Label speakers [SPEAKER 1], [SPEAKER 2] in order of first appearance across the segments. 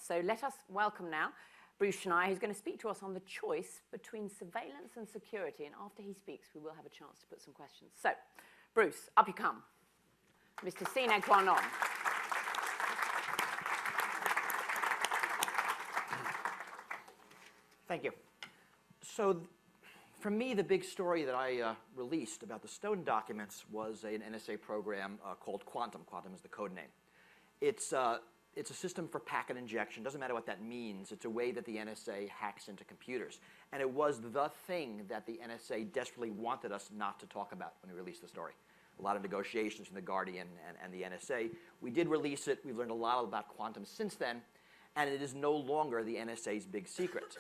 [SPEAKER 1] So let us welcome now Bruce Schneier, who's going to speak to us on the choice between surveillance and security. And after he speaks, we will have a chance to put some questions. So, Bruce, up you come. Mr. Sine qua non.
[SPEAKER 2] Thank you. So, for me, the big story that I released about the Snowden documents was an NSA program called Quantum. Quantum is the code name. It's a system for packet injection. Doesn't matter what that means. It's a way that the NSA hacks into computers. And it was the thing that the NSA desperately wanted us not to talk about when we released the story. A lot of negotiations from the Guardian and the NSA. We did release it. We've learned a lot about Quantum since then. And it is no longer the NSA's big secret.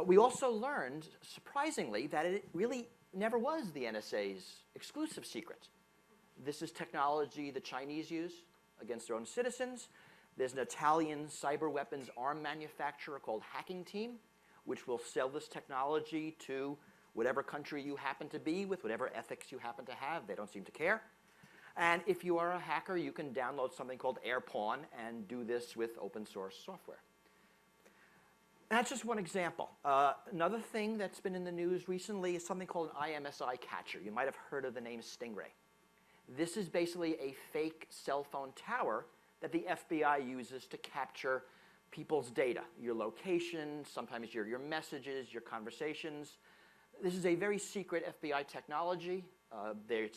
[SPEAKER 2] We also learned, surprisingly, that it really never was the NSA's exclusive secret. This is technology the Chinese use against their own citizens. There's an Italian cyber weapons arm manufacturer called Hacking Team, which will sell this technology to whatever country you happen to be with, whatever ethics you happen to have. They don't seem to care. And if you are a hacker, you can download something called AirPawn and do this with open source software. That's just one example. Another thing that's been in the news recently is something called an IMSI catcher. You might have heard of the name Stingray. This is basically a fake cell phone tower that the FBI uses to capture people's data, your location, sometimes your messages, your conversations. This is a very secret FBI technology. There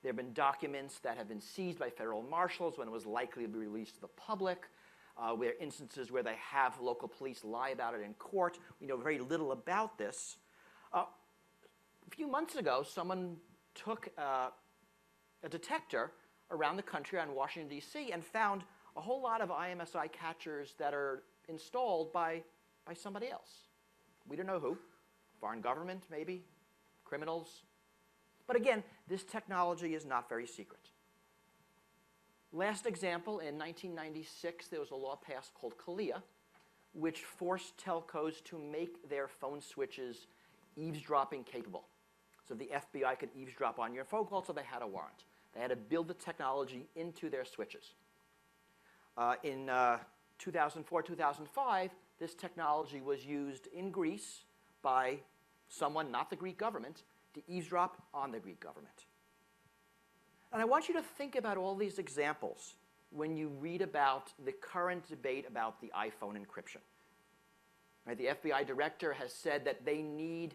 [SPEAKER 2] have been documents that have been seized by federal marshals when it was likely to be released to the public. Where instances where they have local police lie about it in court. We know very little about this. A few months ago, someone took a detector around the country on Washington, D.C. and found a whole lot of IMSI catchers that are installed by somebody else. We don't know who. Foreign government, maybe. Criminals. But again, this technology is not very secret. Last example, in 1996, there was a law passed called CALEA, which forced telcos to make their phone switches eavesdropping capable. So the FBI could eavesdrop on your phone call, so they had a warrant. They had to build the technology into their switches. In 2004, 2005, this technology was used in Greece by someone, not the Greek government, to eavesdrop on the Greek government. And I want you to think about all these examples when you read about the current debate about the iPhone encryption. Right? The FBI director has said that they need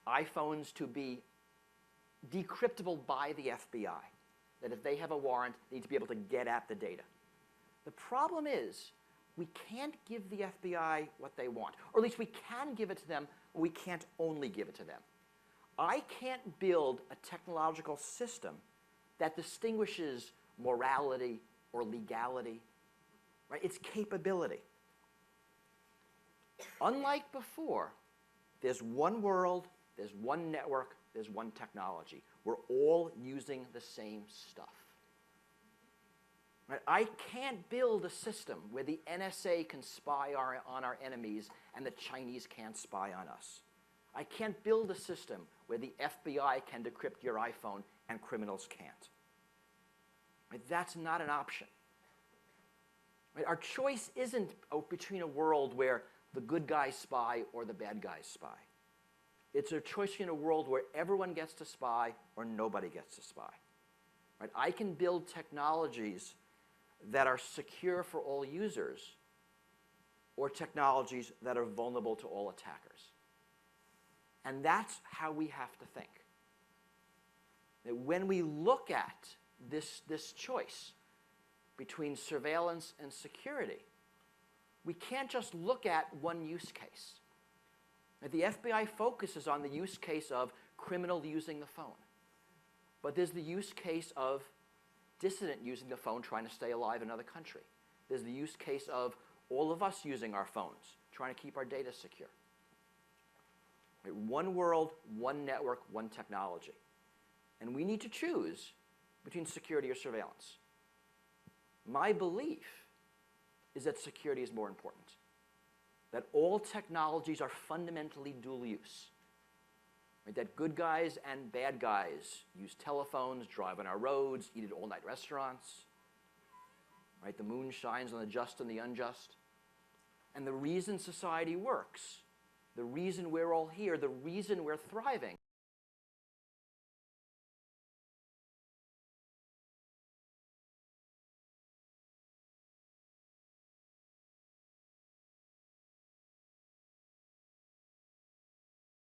[SPEAKER 2] iPhones to be decryptable by the FBI, that if they have a warrant, they need to be able to get at the data. The problem is we can't give the FBI what they want, or at least we can give it to them, but we can't only give it to them. I can't build a technological system that distinguishes morality or legality, right? It's capability. Unlike before, there's one world, there's one network, there's one technology. We're all using the same stuff. Right? I can't build a system where the NSA can spy on our enemies and the Chinese can't spy on us. I can't build a system where the FBI can decrypt your iPhone and criminals can't. Right? That's not an option. Right? Our choice isn't between a world where the good guys spy or the bad guys spy. It's a choice between a world where everyone gets to spy or nobody gets to spy. Right? I can build technologies that are secure for all users or technologies that are vulnerable to all attackers. And that's how we have to think. That when we look at this choice between surveillance and security, we can't just look at one use case. The FBI focuses on the use case of criminal using the phone. But there's the use case of dissident using the phone trying to stay alive in another country. There's the use case of all of us using our phones, trying to keep our data secure. Right? One world, one network, one technology. And we need to choose between security or surveillance. My belief is that security is more important. That all technologies are fundamentally dual use. Right? That good guys and bad guys use telephones, drive on our roads, eat at all-night restaurants. Right? The moon shines on the just and the unjust. And the reason society works, the reason we're all here, the reason we're thriving,